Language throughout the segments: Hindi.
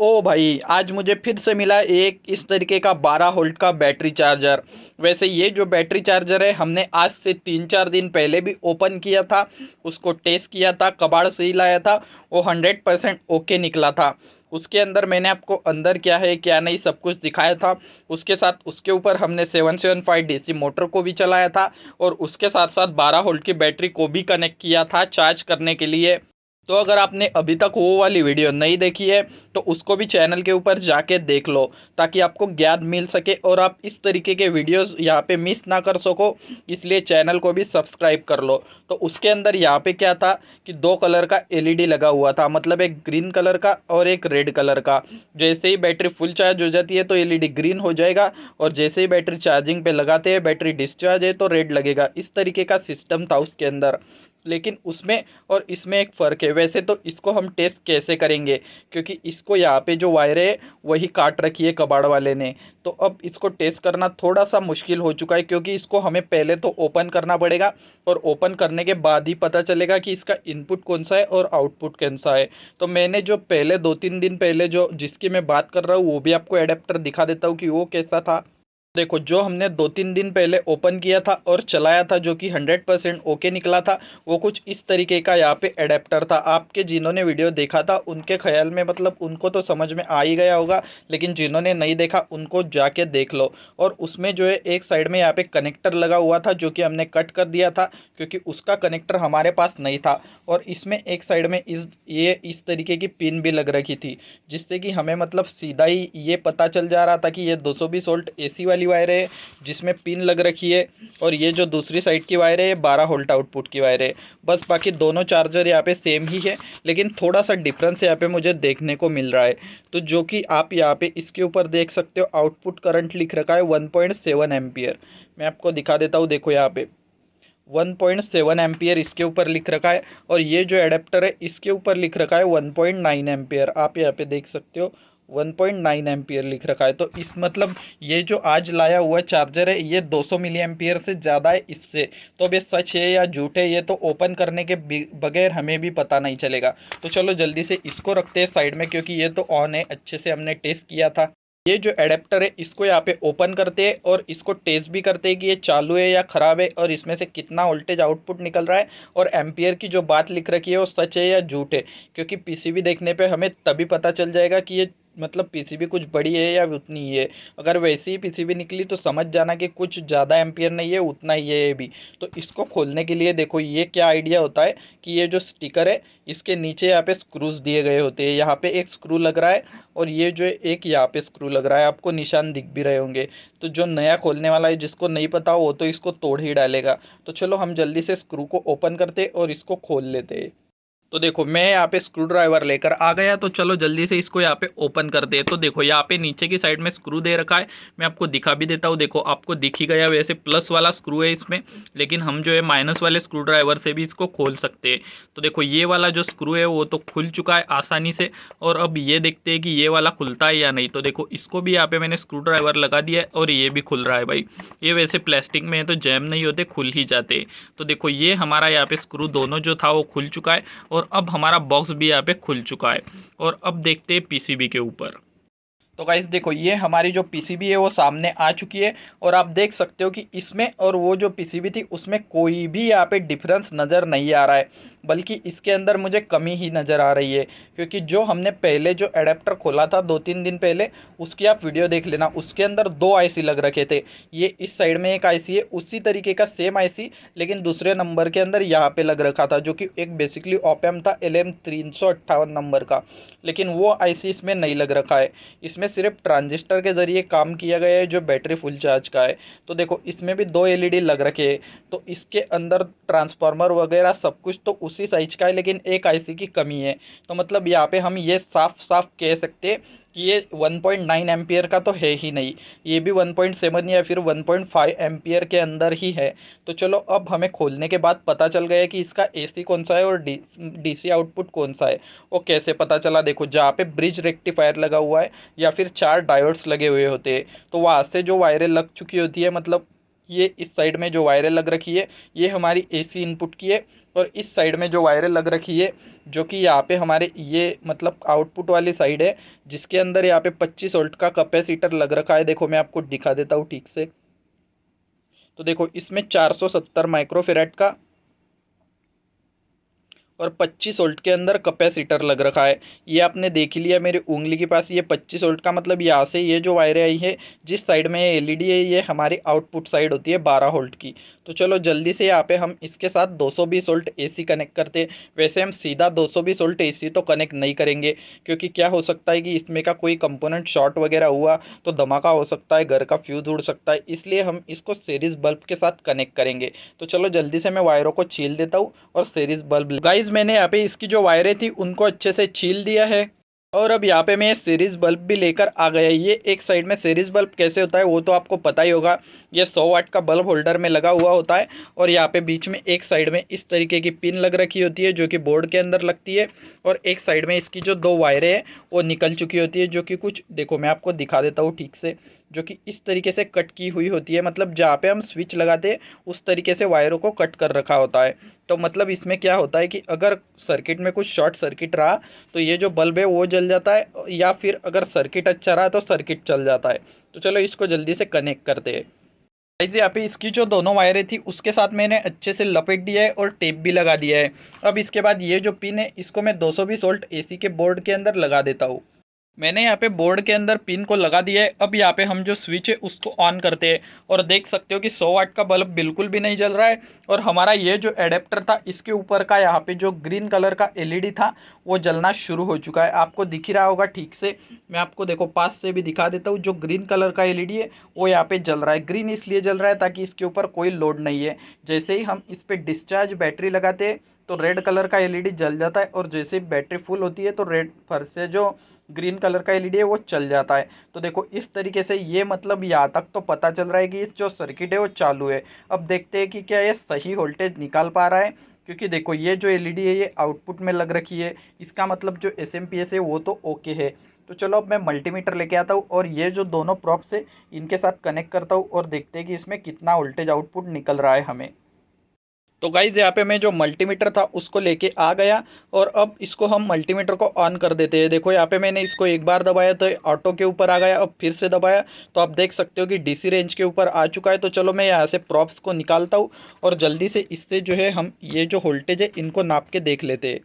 ओ भाई, आज मुझे फिर से मिला एक इस तरीके का 12 वोल्ट का बैटरी चार्जर। वैसे ये जो बैटरी चार्जर है हमने आज से 3-4 दिन पहले भी ओपन किया था, उसको टेस्ट किया था, कबाड़ से ही लाया था। वो 100% ओके निकला था। उसके अंदर मैंने आपको अंदर क्या है क्या नहीं सब कुछ दिखाया था। उसके साथ उसके ऊपर हमने 775 डीसी मोटर को भी चलाया था और उसके साथ साथ 12 वोल्ट की बैटरी को भी कनेक्ट किया था चार्ज करने के लिए। तो अगर आपने अभी तक वो वाली वीडियो नहीं देखी है तो उसको भी चैनल के ऊपर जाके देख लो, ताकि आपको ज्ञान मिल सके और आप इस तरीके के वीडियोस यहाँ पे मिस ना कर सको। इसलिए चैनल को भी सब्सक्राइब कर लो। तो उसके अंदर यहाँ पे क्या था कि दो कलर का एलईडी लगा हुआ था, मतलब एक ग्रीन कलर का और एक रेड कलर का। जैसे ही बैटरी फुल चार्ज हो जाती है तो एलईडी ग्रीन हो जाएगा, और जैसे ही बैटरी चार्जिंग पे लगाते हैं बैटरी डिस्चार्ज है तो रेड लगेगा। इस तरीके का सिस्टम था उसके अंदर। लेकिन उसमें और इसमें एक फ़र्क है। वैसे तो इसको हम टेस्ट कैसे करेंगे, क्योंकि इसको यहाँ पे जो वायर है वही काट रखी है कबाड़ वाले ने। तो अब इसको टेस्ट करना थोड़ा सा मुश्किल हो चुका है, क्योंकि इसको हमें पहले तो ओपन करना पड़ेगा और ओपन करने के बाद ही पता चलेगा कि इसका इनपुट कौन सा है और आउटपुट कौन सा है। तो मैंने जो पहले 2-3 दिन पहले जो जिसकी मैं बात कर रहा हूँ वो भी आपको एडेप्टर दिखा देता हूँ कि वो कैसा था। देखो, जो हमने 2-3 दिन पहले ओपन किया था और चलाया था, जो कि 100% ओके निकला था, वो कुछ इस तरीके का यहाँ पे एडेप्टर था। आपके जिन्होंने वीडियो देखा था उनके ख्याल में मतलब उनको तो समझ में आ ही गया होगा, लेकिन जिन्होंने नहीं देखा उनको जाके देख लो। और उसमें जो है एक साइड में यहाँ पे कनेक्टर लगा हुआ था, जो कि हमने कट कर दिया था क्योंकि उसका कनेक्टर हमारे पास नहीं था। और इसमें एक साइड में इस तरीके की पिन भी लग रखी थी, जिससे कि हमें मतलब सीधा ही ये पता चल जा रहा था कि ये 220 वोल्ट एसी वाली वायर है जिसमें पिन लग रखी है, और ये जो दूसरी साइड की वायर है ये 12 वोल्ट आउटपुट की वायर है। बस बाकी दोनों चार्जर यहाँ पे सेम ही है, लेकिन थोड़ा सा डिफरेंस यहाँ पे मुझे देखने को मिल रहा है। तो जो कि आप यहाँ पे इसके ऊपर देख सकते हो, आउटपुट करंट लिख रखा है 1.7 एम्पियर। मैं आपको दिखा देता हूँ, देखो यहाँ पे 1.7 एम्पियर इसके ऊपर लिख रखा है, और ये जो एडेप्टर है इसके ऊपर लिख रखा है 1.9 एम्पियर। आप यहाँ पे देख सकते हो 1.9 एम्पियर लिख रखा है। तो इस मतलब ये जो आज लाया हुआ चार्जर है ये 200 मिली एम्पियर से ज़्यादा है इससे। तो अब ये सच है या झूठ है ये तो ओपन करने के बगैर हमें भी पता नहीं चलेगा। तो चलो जल्दी से इसको रखते हैं साइड में, क्योंकि ये तो ऑन है, अच्छे से हमने टेस्ट किया था। ये जो एडेप्टर है इसको यहाँ पे ओपन करते हैं और इसको टेस्ट भी करते हैं कि ये चालू है या ख़राब है, और इसमें से कितना वोल्टेज आउटपुट निकल रहा है। और एम्पियर की जो बात लिख रखी है वो सच है या झूठ है, क्योंकि पीसीबी देखने पे हमें तभी पता चल जाएगा कि ये मतलब पीसीबी कुछ बड़ी है या उतनी ही है। अगर वैसी ही पीसीबी निकली तो समझ जाना कि कुछ ज़्यादा एम्पियर नहीं है, उतना ही है ये भी। तो इसको खोलने के लिए देखो ये क्या आइडिया होता है कि ये जो स्टिकर है इसके नीचे यहाँ पे स्क्रूज दिए गए होते हैं। यहाँ पे एक स्क्रू लग रहा है और ये जो एक यहाँ पे स्क्रू लग रहा है, आपको निशान दिख भी रहे होंगे। तो जो नया खोलने वाला है जिसको नहीं पता वो तो इसको तोड़ ही डालेगा। तो चलो हम जल्दी से स्क्रू को ओपन करते और इसको खोल लेते हैं। तो देखो मैं यहाँ पे स्क्रू ड्राइवर लेकर आ गया, तो चलो जल्दी से इसको यहाँ पे ओपन कर दे। तो देखो यहाँ पे नीचे की साइड में स्क्रू दे रखा है, मैं आपको दिखा भी देता हूँ। देखो आपको दिख ही गया, वैसे प्लस वाला स्क्रू है इसमें, लेकिन हम जो है माइनस वाले स्क्रू ड्राइवर से भी इसको खोल सकते हैं। तो देखो ये वाला जो स्क्रू है वो तो खुल चुका है आसानी से, और अब ये देखते हैं कि ये वाला खुलता है या नहीं। तो देखो इसको भी यहाँ पे मैंने स्क्रू ड्राइवर लगा दिया है और ये भी खुल रहा है। भाई ये वैसे प्लास्टिक में है तो जैम नहीं होते, खुल ही जाते। तो देखो ये हमारा यहाँ पे स्क्रू दोनों जो था वो खुल चुका है, और अब हमारा बॉक्स भी यहाँ पे खुल चुका है। और अब देखते हैं पीसीबी के ऊपर। तो गाइस देखो ये हमारी जो पीसीबी है वो सामने आ चुकी है, और आप देख सकते हो कि इसमें और वो जो पीसीबी थी उसमें कोई भी यहाँ पे डिफरेंस नज़र नहीं आ रहा है, बल्कि इसके अंदर मुझे कमी ही नज़र आ रही है। क्योंकि जो हमने पहले जो एडेप्टर खोला था 2-3 दिन पहले, उसकी आप वीडियो देख लेना, उसके अंदर 2 आईसी लग रखे थे। ये इस साइड में एक आईसी है, उसी तरीके का सेम आईसी लेकिन दूसरे नंबर के अंदर यहाँ पे लग रखा था, जो कि एक बेसिकली ओपैम्प था LM358 नंबर का। लेकिन वो आईसी इसमें नहीं लग रखा है, इसमें सिर्फ ट्रांजिस्टर के ज़रिए काम किया गया है जो बैटरी फुल चार्ज का है। तो देखो इसमें भी 2 एलईडी लग रखे हैं, तो इसके अंदर ट्रांसफार्मर वगैरह सब कुछ तो उसी साइज का है, लेकिन एक आईसी की कमी है। तो मतलब यहाँ पे हम ये साफ साफ कह सकते हैं कि ये 1.9 एम्पियर का तो है ही नहीं, ये भी 1.7 या फिर 1.5 एम्पियर के अंदर ही है। तो चलो अब हमें खोलने के बाद पता चल गया कि इसका एसी कौन सा है और डीसी आउटपुट कौन सा है। वो कैसे पता चला, देखो जहाँ पे ब्रिज रेक्टिफायर लगा हुआ है या फिर 4 डायोड्स लगे हुए होते हैं, तो वहाँ से जो वायरें लग चुकी होती है, मतलब ये इस साइड में जो वायरें लग रखी है ये हमारी एसी इनपुट की है, और इस साइड में जो वायरें लग रखी है जो कि यहाँ पे हमारे ये मतलब आउटपुट वाली साइड है, जिसके अंदर यहाँ पे 25 वोल्ट का कैपेसिटर लग रखा है। देखो मैं आपको दिखा देता हूँ ठीक से। तो देखो इसमें 470 माइक्रोफेरेड का और 25 वोल्ट के अंदर कैपेसिटर लग रखा है। ये आपने देख ही लिया मेरी उंगली के पास, ये 25 वोल्ट का मतलब यहाँ से ये जो वायरें आई है जिस साइड में ये एलईडी है ये हमारी आउटपुट साइड होती है 12 वोल्ट की। तो चलो जल्दी से यहाँ पे हम इसके साथ 220 वोल्ट एसी कनेक्ट करते हैं। वैसे हम सीधा 220 वोल्ट एसी तो कनेक्ट नहीं करेंगे, क्योंकि क्या हो सकता है कि इसमें का कोई कंपोनेंट शॉर्ट वगैरह हुआ तो धमाका हो सकता है, घर का फ्यूज उड़ सकता है, इसलिए हम इसको सीरीज बल्ब के साथ कनेक्ट करेंगे। तो चलो जल्दी से मैं वायरों को छील देता हूँ और सीरीज बल्ब। गाइज मैंने यहाँ पे इसकी जो वायरें थी उनको अच्छे से छील दिया है, और अब यहाँ पे मैं सीरीज बल्ब भी लेकर आ गया। ये एक साइड में सीरीज बल्ब कैसे होता है वो तो आपको पता ही होगा, ये 100 वाट का बल्ब होल्डर में लगा हुआ होता है, और यहाँ पे बीच में एक साइड में इस तरीके की पिन लग रखी होती है जो कि बोर्ड के अंदर लगती है, और एक साइड में इसकी जो दो वायरें हैं वो निकल चुकी होती है, जो कि कुछ देखो मैं आपको दिखा देता हूँ ठीक से, जो कि इस तरीके से कट की हुई होती है। मतलब जहाँ पे हम स्विच लगाते हैं उस तरीके से वायरों को कट कर रखा होता है। तो मतलब इसमें क्या होता है कि अगर सर्किट में कुछ शॉर्ट सर्किट रहा तो ये जो बल्ब है वो जल जाता है, या फिर अगर सर्किट अच्छा रहा तो सर्किट चल जाता है। तो चलो इसको जल्दी से कनेक्ट करते हैं। गाइस यहाँ पे इसकी जो दोनों वायरें थी उसके साथ मैंने अच्छे से लपेट दिया है और टेप भी लगा दिया है। अब इसके बाद ये जो पिन है इसको मैं 220 वोल्ट एसी के बोर्ड के अंदर लगा देता हूँ। मैंने यहाँ पे बोर्ड के अंदर पिन को लगा दिया है। अब यहाँ पे हम जो स्विच है उसको ऑन करते हैं, और देख सकते हो कि 100 वाट का बल्ब बिल्कुल भी नहीं जल रहा है, और हमारा ये जो एडेप्टर था इसके ऊपर का यहाँ पे जो ग्रीन कलर का एलईडी था वो जलना शुरू हो चुका है। आपको दिख ही रहा होगा ठीक से, मैं आपको देखो पास से भी दिखा देता हूँ। जो ग्रीन कलर का एलईडी है वो यहाँ पे जल रहा है। ग्रीन इसलिए जल रहा है ताकि इसके ऊपर कोई लोड नहीं है। जैसे ही हम इस पर डिस्चार्ज बैटरी लगाते हैं तो रेड कलर का एलईडी जल जाता है, और जैसे ही बैटरी फुल होती है तो रेड फर से जो ग्रीन कलर का एलईडी है वो चल जाता है। तो देखो इस तरीके से ये मतलब यहाँ तक तो पता चल रहा है कि इस जो सर्किट है वो चालू है। अब देखते हैं कि क्या ये सही वोल्टेज निकाल पा रहा है, क्योंकि देखो ये जो एलईडी है ये आउटपुट में लग रखी है, इसका मतलब जो एसएमपीएस है वो तो ओके है। तो चलो अब मैं मल्टीमीटर लेके आता हूँ और ये जो दोनों प्रॉप्स है इनके साथ कनेक्ट करता हूँ, और देखते हैं कि इसमें कितना वोल्टेज आउटपुट निकल रहा है हमें। तो गाइज़ यहाँ पे मैं जो मल्टीमीटर था उसको लेके आ गया, और अब इसको हम मल्टीमीटर को ऑन कर देते हैं। देखो यहाँ पे मैंने इसको एक बार दबाया तो ऑटो के ऊपर आ गया, अब फिर से दबाया तो आप देख सकते हो कि डीसी रेंज के ऊपर आ चुका है। तो चलो मैं यहाँ से प्रॉप्स को निकालता हूँ और जल्दी से इससे जो है हम ये जो वोल्टेज है इनको नाप के देख लेते हैं।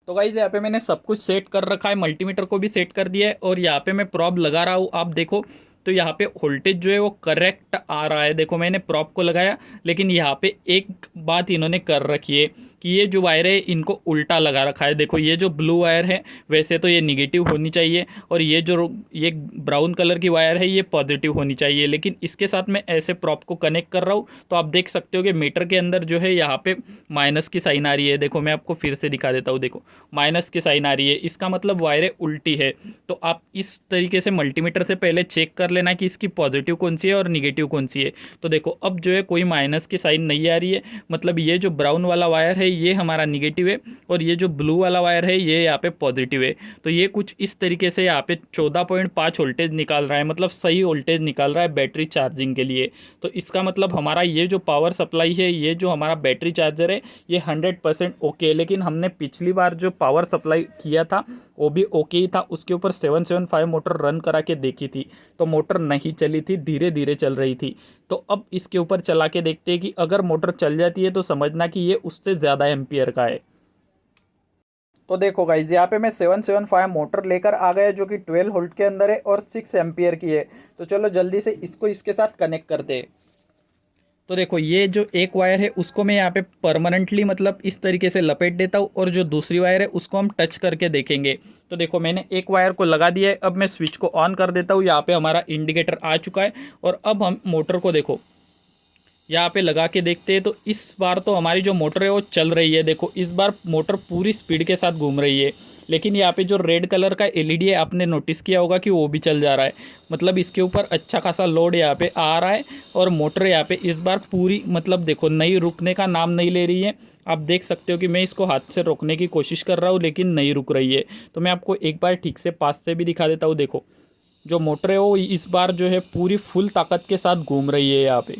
तो गाइज़ यहाँ पे मैंने सब कुछ सेट कर रखा है, मल्टीमीटर को भी सेट कर दिया है, और यहाँ पे मैं प्रॉब लगा रहा हूँ। आप देखो तो यहाँ पे वोल्टेज जो है वो करेक्ट आ रहा है। देखो मैंने प्रॉप को लगाया, लेकिन यहाँ पे एक बात इन्होंने कर रखी है कि ये जो वायर है इनको उल्टा लगा रखा है। देखो ये जो ब्लू वायर है वैसे तो ये निगेटिव होनी चाहिए, और ये ब्राउन कलर की वायर है ये पॉजिटिव होनी चाहिए, लेकिन इसके साथ मैं ऐसे प्रॉप को कनेक्ट कर रहा हूँ तो आप देख सकते हो कि मीटर के अंदर जो है यहाँ पे माइनस की साइन आ रही है। देखो मैं आपको फिर से दिखा देता हूँ, देखो माइनस की साइन आ रही है, इसका मतलब वायरें उल्टी है। तो आप इस तरीके से मल्टीमीटर से पहले चेक कर लेना कि इसकी पॉजिटिव कौन सी है और निगेटिव कौन सी है। तो देखो अब जो है कोई माइनस की साइन नहीं आ रही है, मतलब ये जो ब्राउन वाला वायर है ये हमारा निगेटिव है, और ये जो ब्लू वाला वायर है ये यहाँ पे पॉजिटिव है। तो ये कुछ इस तरीके से यहाँ पे 14.5 वोल्टेज निकाल रहा है, मतलब सही वोल्टेज निकाल रहा है बैटरी चार्जिंग के लिए। तो इसका मतलब हमारा ये जो पावर सप्लाई है, ये जो हमारा बैटरी चार्जर है ये 100% ओके है। लेकिन हमने पिछली बार जो पावर सप्लाई किया था वो भी ओके ही था, उसके ऊपर 775 मोटर रन करा के देखी थी तो मोटर नहीं चली थी, धीरे धीरे चल रही थी। तो अब इसके ऊपर चला के देखते हैं कि अगर मोटर चल जाती है तो समझना कि ये उससे ज़्यादा एम्पियर का है। तो देखो गाइज यहाँ पे मैं 775 मोटर लेकर आ गया जो कि 12 वोल्ट के अंदर है और 6 एम्पियर की है। तो चलो जल्दी से इसको इसके साथ कनेक्ट करते हैं। तो देखो ये जो एक वायर है उसको मैं यहाँ पे परमानेंटली मतलब इस तरीके से लपेट देता हूँ, और जो दूसरी वायर है उसको हम टच करके देखेंगे। तो देखो मैंने एक वायर को लगा दिया है, अब मैं स्विच को ऑन कर देता हूँ। यहाँ पे हमारा इंडिकेटर आ चुका है, और अब हम मोटर को देखो यहाँ पे लगा के देखते हैं। तो इस बार तो हमारी जो मोटर है वो चल रही है। देखो इस बार मोटर पूरी स्पीड के साथ घूम रही है, लेकिन यहाँ पे जो रेड कलर का एलईडी है आपने नोटिस किया होगा कि वो भी चल जा रहा है, मतलब इसके ऊपर अच्छा खासा लोड यहाँ पे आ रहा है। और मोटर यहाँ पे इस बार पूरी मतलब देखो नहीं रुकने का नाम नहीं ले रही है। आप देख सकते हो कि मैं इसको हाथ से रोकने की कोशिश कर रहा हूँ लेकिन नहीं रुक रही है। तो मैं आपको एक बार ठीक से पास से भी दिखा देता हूँ। देखो जो मोटर है वो इस बार जो है पूरी फुल ताकत के साथ घूम रही है यहाँ पे।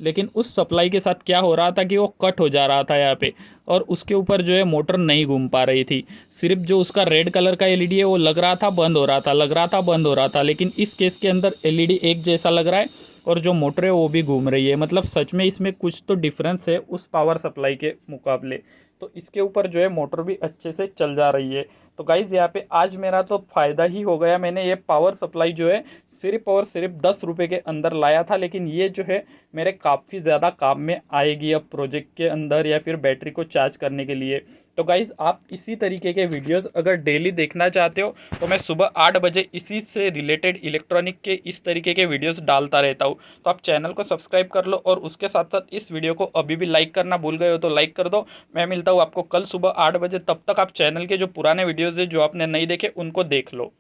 लेकिन उस सप्लाई के साथ क्या हो रहा था कि वो कट हो जा रहा था यहाँ पे, और उसके ऊपर जो है मोटर नहीं घूम पा रही थी। सिर्फ जो उसका रेड कलर का एलईडी है वो लग रहा था बंद हो रहा था, लग रहा था बंद हो रहा था, लेकिन इस केस के अंदर एलईडी एक जैसा लग रहा है और जो मोटर है वो भी घूम रही है। मतलब सच में इसमें कुछ तो डिफरेंस है उस पावर सप्लाई के मुकाबले। तो इसके ऊपर जो है मोटर भी अच्छे से चल जा रही है। तो गाइज़ यहाँ पे आज मेरा तो फ़ायदा ही हो गया। मैंने ये पावर सप्लाई जो है सिर्फ और सिर्फ 10 रुपये के अंदर लाया था, लेकिन ये जो है मेरे काफ़ी ज़्यादा काम में आएगी अब प्रोजेक्ट के अंदर या फिर बैटरी को चार्ज करने के लिए। तो गाइज़ आप इसी तरीके के वीडियोस अगर डेली देखना चाहते हो तो मैं सुबह 8 बजे इसी से रिलेटेड इलेक्ट्रॉनिक के इस तरीके के वीडियोस डालता रहता हूँ। तो आप चैनल को सब्सक्राइब कर लो और उसके साथ साथ इस वीडियो को अभी भी लाइक करना भूल गए हो तो लाइक कर दो। मैं मिलता हूँ आपको कल सुबह 8 बजे, तब तक आप चैनल के जो पुराने वीडियोज़ है जो आपने नहीं देखे उनको देख लो।